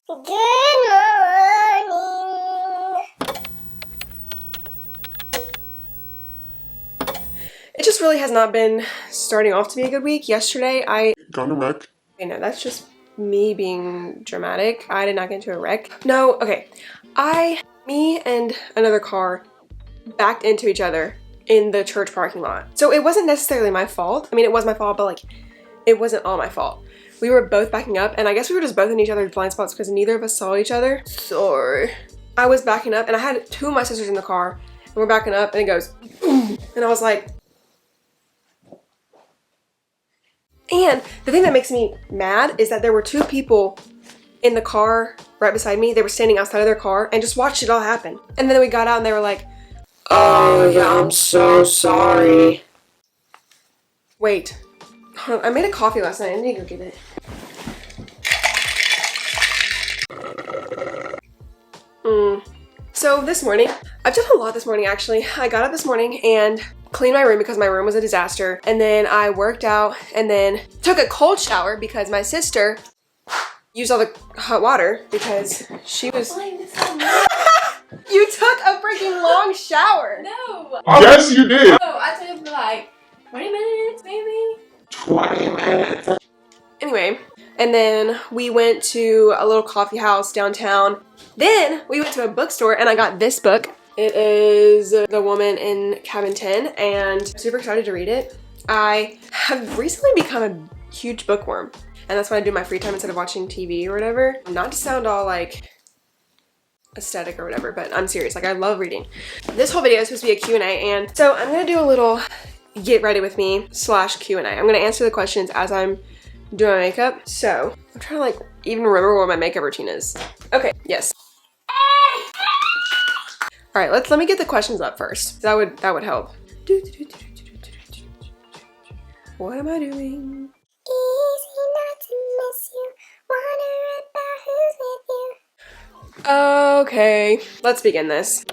Good morning. It just really has not been starting off to be a good week. Yesterday, I got in a wreck. I know, that's just me being dramatic. I did not get into a wreck. No, okay. Me and another car backed into each other in the church parking lot. So it wasn't necessarily my fault. I mean, it was my fault, but like, it wasn't all my fault. We were both backing up, and I guess we were just both in each other's blind spots because neither of us saw each other. So I was backing up, and I had two of my sisters in the car, and we're backing up, and it goes, boom, and I was like, and the thing that makes me mad is that there were two people in the car right beside me. They were standing outside of their car and just watched it all happen. And then we got out and they were like, "Oh yeah, I'm so sorry." Wait, hold on. I made a coffee last night. I need to go get it. So this morning, I've done a lot this morning actually. I got up this morning and cleaned my room because my room was a disaster. And then I worked out and then took a cold shower because my sister used all the hot water because she was... You took a freaking long shower. No. Yes, you did. No, I took it for like 20 minutes, maybe. 20 minutes. Anyway, and then we went to a little coffee house downtown. Then we went to a bookstore and I got this book. It is The Woman in Cabin 10 and I'm super excited to read it. I have recently become a huge bookworm and that's when I do my free time instead of watching TV or whatever. Not to sound all like aesthetic or whatever, but I'm serious. Like, I love reading. This whole video is supposed to be a Q&A, and so I'm gonna do a little get ready with me / Q&A. I'm gonna answer the questions as I'm doing my makeup. So I'm trying to like even remember what my makeup routine is. Okay, yes. All right, let me get the questions up first. That would help. What am I doing? Easy not to miss you. Wonder about who's with you. Okay, let's begin this.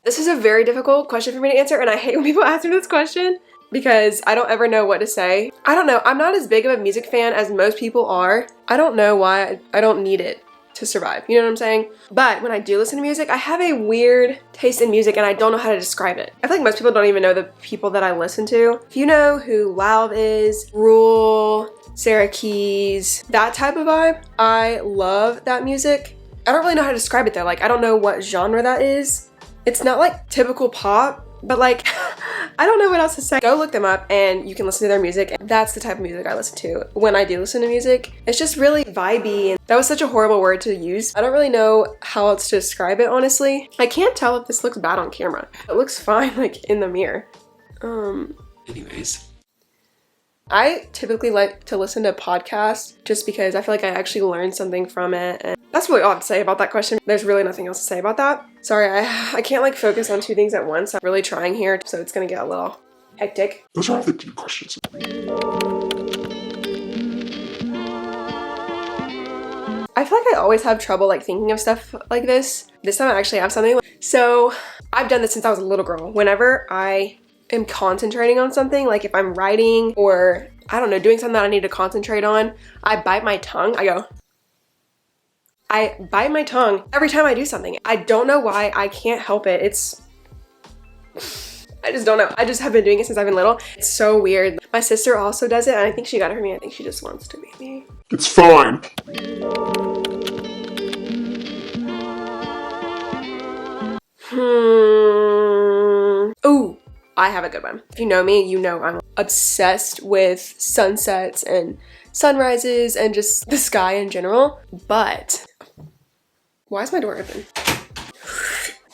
This is a very difficult question for me to answer, and I hate when people ask me this question because I don't ever know what to say. I don't know. I'm not as big of a music fan as most people are. I don't know why. I don't need it to survive. You know what I'm saying? But when I do listen to music, I have a weird taste in music and I don't know how to describe it. I feel like most people don't even know the people that I listen to. If you know who Loud is, Rule, Sarah Keys, that type of vibe, I love that music. I don't really know how to describe it though. Like, I don't know what genre that is. It's not like typical pop, but like, I don't know what else to say. Go look them up and you can listen to their music. That's the type of music I listen to when I do listen to music. It's just really vibey, and that was such a horrible word to use. I don't really know how else to describe it, honestly. I can't tell if this looks bad on camera. It looks fine like in the mirror. Anyways. I typically like to listen to podcasts just because I feel like I actually learned something from it. And that's really all I have to say about that question. There's really nothing else to say about that. Sorry, I can't like focus on two things at once. I'm really trying here, so it's gonna get a little hectic. Those are all the deep questions. I feel like I always have trouble like thinking of stuff like this. This time I actually have something. So I've done this since I was a little girl. Whenever I am concentrating on something, like if I'm writing or I don't know, doing something that I need to concentrate on, I bite my tongue. I bite my tongue every time I do something. I don't know why. I can't help it. I just don't know. I just have been doing it since I've been little. It's so weird. My sister also does it and I think she got it from me. I think she just wants to be me. It's fine. Ooh, I have a good one. If you know me, you know I'm obsessed with sunsets and sunrises and just the sky in general. But why is my door open?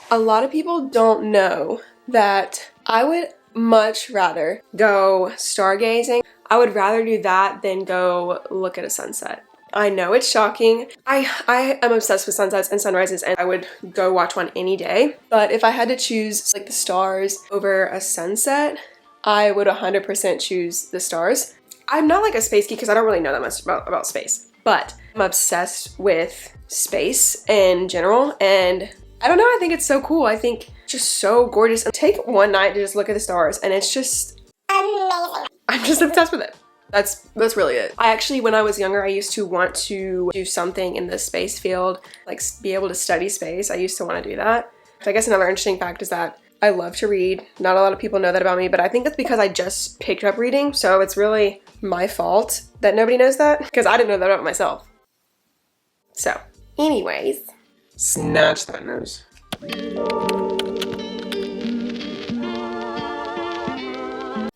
A lot of people don't know that I would much rather go stargazing. I would rather do that than go look at a sunset. I know it's shocking. I am obsessed with sunsets and sunrises and I would go watch one any day. But if I had to choose like the stars over a sunset, I would 100% choose the stars. I'm not like a space geek because I don't really know that much about space, but I'm obsessed with space in general and I don't know, I think it's so cool. I think just so gorgeous. Take one night to just look at the stars and it's just Amazing. I'm just obsessed with it. That's really it. I actually, when I was younger, I used to want to do something in the space field, like be able to study space. I used to want to do that. So I guess another interesting fact is that I love to read. Not a lot of people know that about me, but I think that's because I just picked up reading. So it's really my fault that nobody knows that, because I didn't know that about myself. So, anyways. Snatch that nose.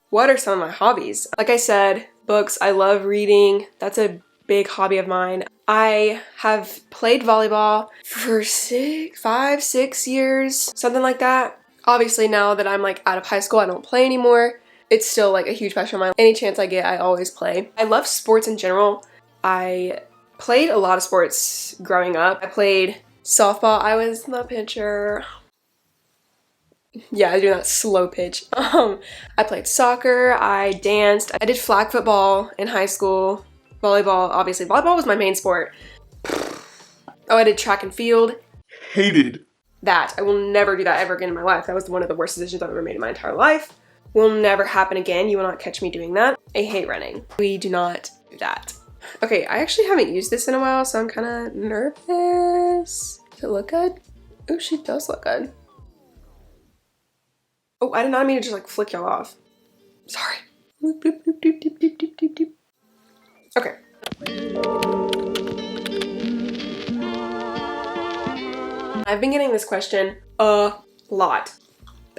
What are some of my hobbies? Like I said, books. I love reading. That's a big hobby of mine. I have played volleyball for 5, 6 years, something like that. Obviously now that I'm like out of high school, I don't play anymore. It's still like a huge passion of mine. Any chance I get, I always play. I love sports in general. I played a lot of sports growing up. I played softball. I was the pitcher. Yeah, I do that slow pitch. I played soccer, I danced, I did flag football in high school, volleyball, obviously. Volleyball was my main sport. Oh, I did track and field. Hated. That. I will never do that ever again in my life. That was one of the worst decisions I've ever made in my entire life. Will never happen again. You will not catch me doing that. I hate running. We do not do that. Okay, I actually haven't used this in a while, so I'm kind of nervous. Does it look good? Oh, she does look good. Oh, I did not mean to just like flick y'all off. Sorry. Okay. I've been getting this question a lot.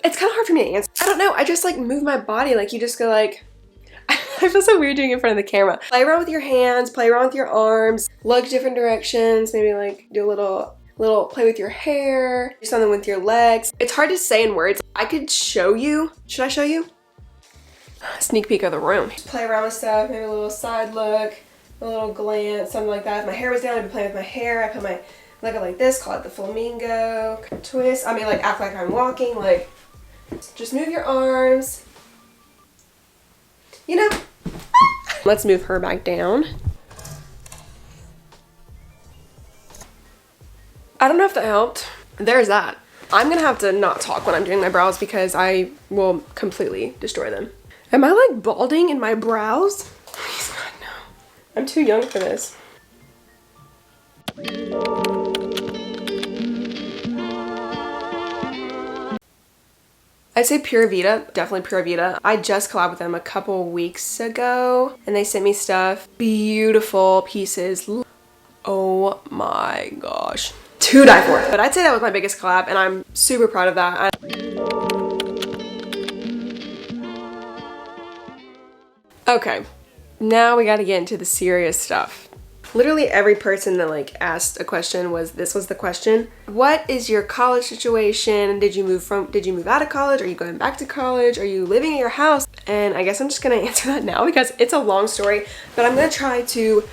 It's kind of hard for me to answer. I don't know. I just like move my body. Like you just go like, I feel so weird doing it in front of the camera. Play around with your hands, play around with your arms, look different directions, maybe like do a little play with your hair, do something with your legs. It's hard to say in words. I could show you. Should I show you? Sneak peek of the room. Play around with stuff, maybe a little side look, a little glance, something like that. If my hair was down, I'd be playing with my hair. I put my leg up like this, call it the flamingo. Twist. I mean, like act like I'm walking, like just move your arms. You know? Let's move her back down. I don't know if that helped. There's that. I'm gonna have to not talk when I'm doing my brows because I will completely destroy them. Am I like balding in my brows? Please God, no. I'm too young for this. I'd say Pura Vida, definitely Pura Vida. I just collabed with them a couple weeks ago and they sent me stuff. Beautiful pieces. Oh my gosh. To die for. But I'd say that was my biggest collab and I'm super proud of that. Okay, now we gotta get into the serious stuff. Literally every person that like asked a question was the question. What is your college situation? Did you move out of college? Are you going back to college? Are you living at your house? And I guess I'm just gonna answer that now because it's a long story, but I'm gonna try to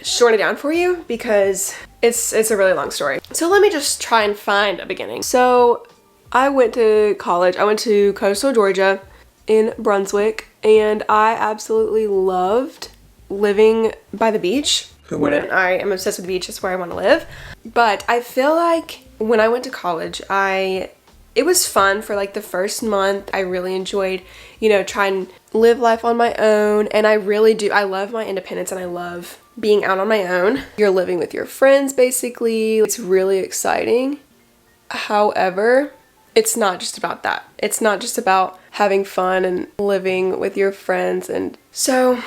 shorten it down for you because it's a really long story. So let me just try and find a beginning. So I went to college. I went to coastal Georgia in Brunswick and I absolutely loved living by the beach. Who wouldn't? I am obsessed with the beach. That's where I want to live. But I feel like when I went to college, it was fun for like the first month. I really enjoyed, trying to live life on my own. And I really do. I love my independence and I love being out on my own. You're living with your friends basically. It's really exciting. However, it's not just about that. It's not just about having fun and living with your friends. And so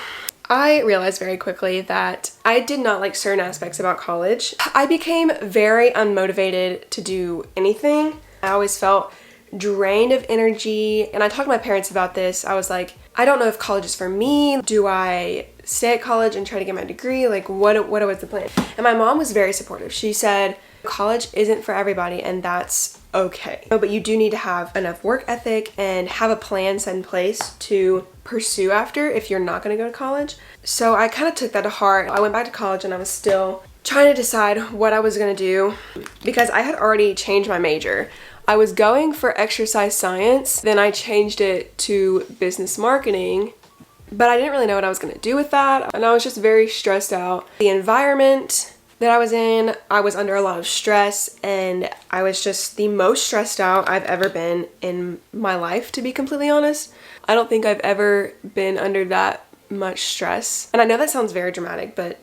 I realized very quickly that I did not like certain aspects about college. I became very unmotivated to do anything. I always felt drained of energy. And I talked to my parents about this. I was like, I don't know if college is for me. Do I stay at college and try to get my degree? Like, what was the plan? And my mom was very supportive. She said, college isn't for everybody and that's okay. But you do need to have enough work ethic and have a plan set in place to pursue after if you're not going to go to college. So I kind of took that to heart. I went back to college and I was still trying to decide what I was going to do because I had already changed my major. I was going for exercise science, then I changed it to business marketing, but I didn't really know what I was going to do with that, and I was just very stressed out. The environment that I was in, I was under a lot of stress, and I was just the most stressed out I've ever been in my life, to be completely honest. I don't think I've ever been under that much stress. And I know that sounds very dramatic, but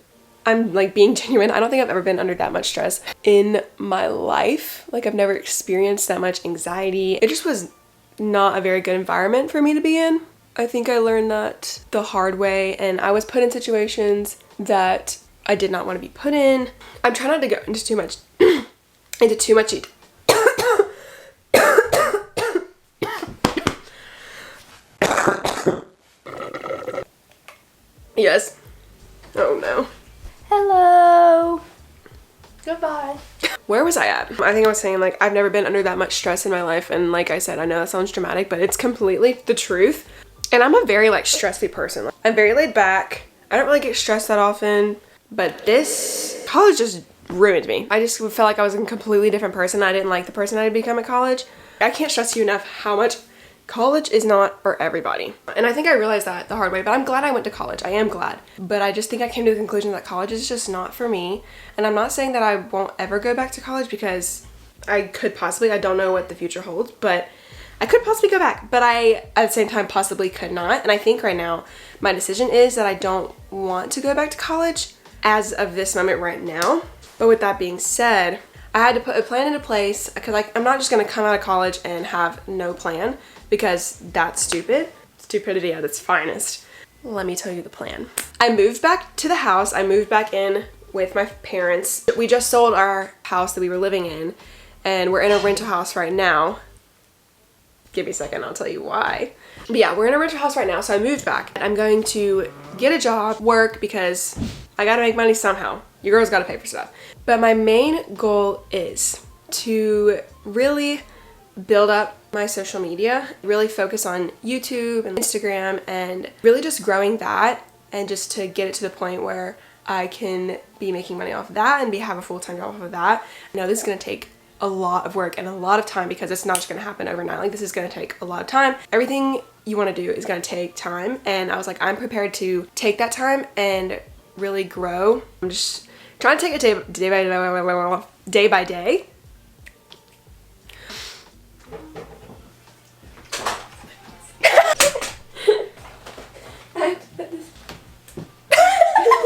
I'm like being genuine. I don't think I've ever been under that much stress in my life. Like I've never experienced that much anxiety. It just was not a very good environment for me to be in. I think I learned that the hard way, and I was put in situations that I did not want to be put in. I'm trying not to go into too much detail. Yes. Oh no. Hello. Goodbye. Where was I at? I think I was saying like I've never been under that much stress in my life, and like I said, I know that sounds dramatic, but it's completely the truth. And I'm a very like stressy person. I'm very laid back. I don't really get stressed that often, but this college just ruined me. I just felt like I was a completely different person. I didn't like the person I had become at college. I can't stress you enough how much college is not for everybody. And I think I realized that the hard way, but I'm glad I went to college. I am glad. But I just think I came to the conclusion that college is just not for me. And I'm not saying that I won't ever go back to college, because I could possibly. I don't know what the future holds, but I could possibly go back. But I, at the same time, possibly could not. And I think right now, my decision is that I don't want to go back to college as of this moment right now. But with that being said, I had to put a plan into place, because like I'm not just going to come out of college and have no plan, because that's stupid. Stupidity at its finest. Let me tell you the plan. I moved back to the house. I moved back in with my parents. We just sold our house that we were living in, and we're in a rental house right now. Give me a second, I'll tell you why. But yeah, we're in a rental house right now, so I moved back. I'm going to get a job, work, because I gotta make money somehow. Your girl's gotta pay for stuff. But my main goal is to really build up my social media, really focus on YouTube and Instagram, and really just growing that, and just to get it to the point where I can be making money off of that and have a full-time job off of that. I know this is gonna take a lot of work and a lot of time, because it's not just gonna happen overnight. Like this is gonna take a lot of time. Everything you wanna do is gonna take time, and I was like, I'm prepared to take that time and really grow. I'm just trying to take it day by day.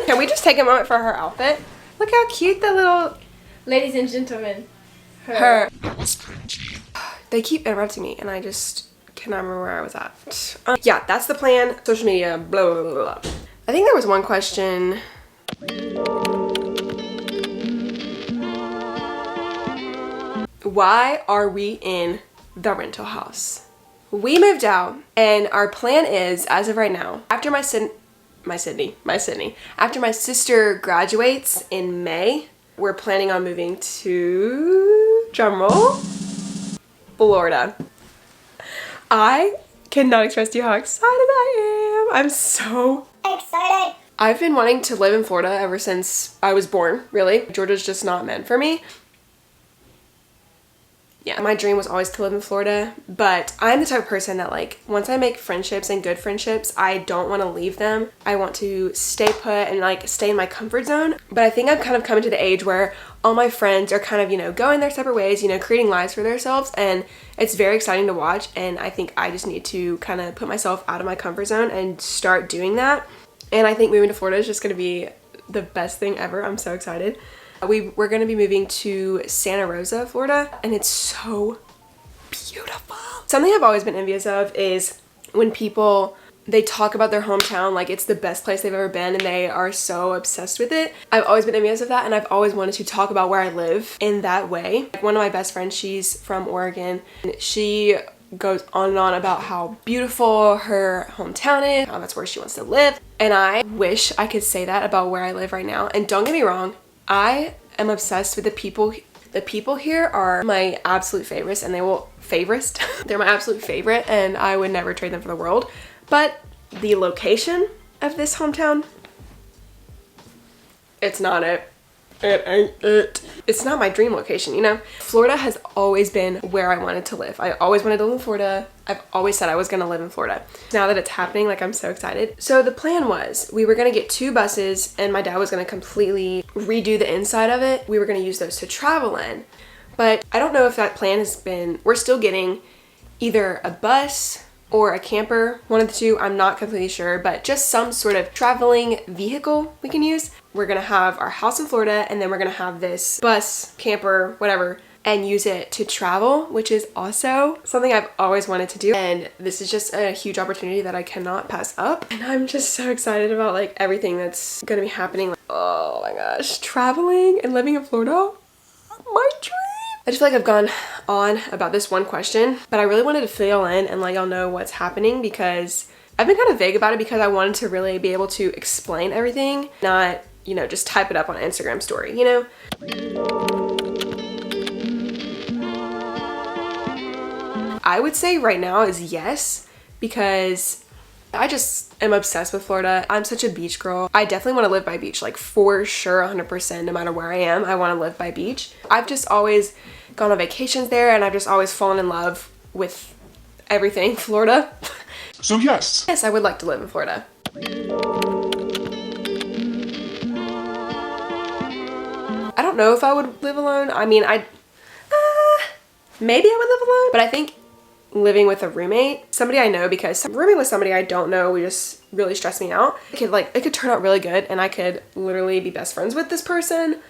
Can we just take a moment for her outfit? Look how cute the little... Ladies and gentlemen. Her. They keep interrupting me, and I just cannot remember where I was at. Yeah, that's the plan. Social media, blah, blah, blah, blah. I think there was one question. Why are we in the rental house? We moved out, and our plan is, as of right now, after my Sydney. After my sister graduates in May, we're planning on moving to, drumroll, Florida. I cannot express to you how excited I am. I'm so Excited. I've been wanting to live in Florida ever since I was born, really. Georgia's just not meant for me. Yeah, my dream was always to live in Florida, but I'm the type of person that like, once I make friendships and good friendships, I don't want to leave them. I want to stay put and like stay in my comfort zone. But I think I'm kind of coming to the age where all my friends are kind of, you know, going their separate ways, you know, creating lives for themselves, and it's very exciting to watch. And I think I just need to kind of put myself out of my comfort zone and start doing that. And I think moving to Florida is just going to be the best thing ever. I'm so excited. We're going to be moving to Santa Rosa, Florida, and it's so beautiful. Something I've always been envious of is when people, they talk about their hometown like it's the best place they've ever been, and they are so obsessed with it. I've always been envious of that, and I've always wanted to talk about where I live in that way. One of my best friends, she's from Oregon, and she goes on and on about how beautiful her hometown is, how that's where she wants to live. And I wish I could say that about where I live right now. And don't get me wrong, I am obsessed with the people. The people here are my absolute favorites, and they're my absolute favorite, and I would never trade them for the world. But the location of this hometown, it's not it. It ain't it. It's not my dream location, you know? Florida has always been where I wanted to live. I always wanted to live in Florida. I've always said I was gonna live in Florida. Now that it's happening, like, I'm so excited. So the plan was, we were gonna get 2 buses, and my dad was gonna completely redo the inside of it. We were gonna use those to travel in. But I don't know if that plan has been, we're still getting either a bus or a camper, one of the two, I'm not completely sure, but just some sort of traveling vehicle we can use. We're gonna have our house in Florida, and then we're gonna have this bus, camper, whatever, and use it to travel, which is also something I've always wanted to do. And this is just a huge opportunity that I cannot pass up. And I'm just so excited about like everything that's gonna be happening. Oh my gosh, traveling and living in Florida, my dream. I just feel like I've gone on about this one question, but I really wanted to fill in and let y'all know what's happening because I've been kind of vague about it because I wanted to really be able to explain everything, not, you know, just type it up on an Instagram story, you know? I would say right now is yes, because I just am obsessed with Florida. I'm such a beach girl. I definitely want to live by beach, like for sure, 100%, no matter where I am, I want to live by beach. I've just always gone on vacations there, and I've just always fallen in love with everything Florida. So yes. Yes, I would like to live in Florida. I don't know if I would live alone. I mean, maybe I would live alone, but I think living with a roommate, somebody I know, because rooming with somebody I don't know would just really stress me out. It could turn out really good, and I could literally be best friends with this person,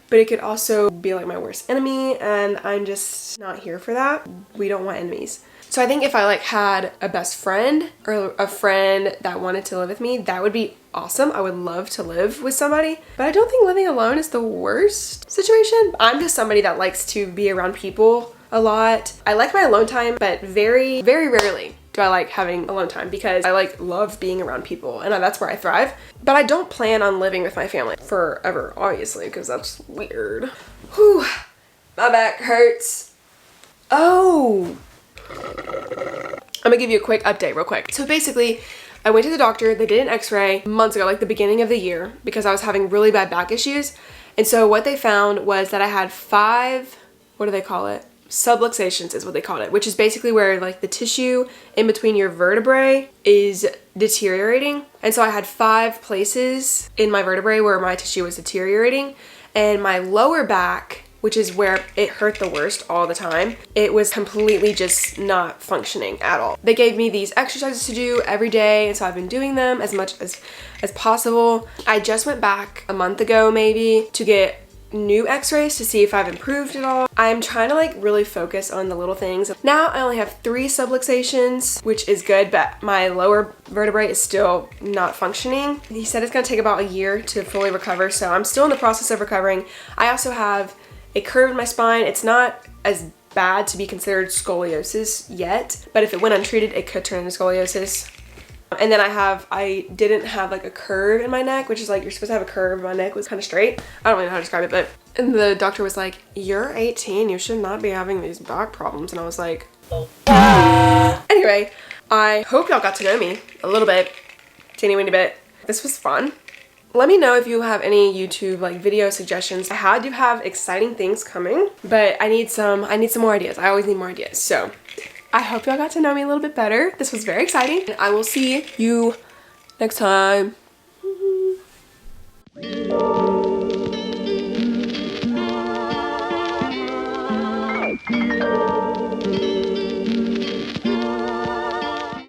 but it could also be like my worst enemy, and I'm just not here for that. We don't want enemies. So I think if I like had a best friend or a friend that wanted to live with me, that would be awesome. I would love to live with somebody, but I don't think living alone is the worst situation. I'm just somebody that likes to be around people a lot. I like my alone time, but very, very rarely do I like having alone time because I love being around people, and that's where I thrive. But I don't plan on living with my family forever, obviously, because that's weird. Whew, my back hurts. Oh, I'm gonna give you a quick update real quick. So basically, I went to the doctor. They did an x-ray months ago, like the beginning of the year, because I was having really bad back issues. And so what they found was that I had 5, what do they call it? Subluxations is what they called it, which is basically where like the tissue in between your vertebrae is deteriorating. And so I had 5 places in my vertebrae where my tissue was deteriorating, and my lower back, which is where it hurt the worst all the time, it was completely just not functioning at all. They gave me these exercises to do every day, and so I've been doing them as much as possible. I just went back a month ago maybe to get new x-rays to see if I've improved at all. I'm trying to like really focus on the little things. Now I only have 3 subluxations, which is good, but my lower vertebrae is still not functioning. He said it's gonna take about a year to fully recover, so I'm still in the process of recovering. I also have a curve in my spine. It's not as bad to be considered scoliosis yet, but if it went untreated, it could turn into scoliosis. And then I didn't have like a curve in my neck, which is like, you're supposed to have a curve. My neck was kind of straight. I don't really know how to describe it, but, and the doctor was like, you're 18, you should not be having these back problems. And I was like, anyway, I hope y'all got to know me a little bit, teeny weeny bit. This was fun. Let me know if you have any YouTube like video suggestions. I do have exciting things coming, but I need some more ideas. I always need more ideas. So I hope y'all got to know me a little bit better. This was very exciting. I will see you next time.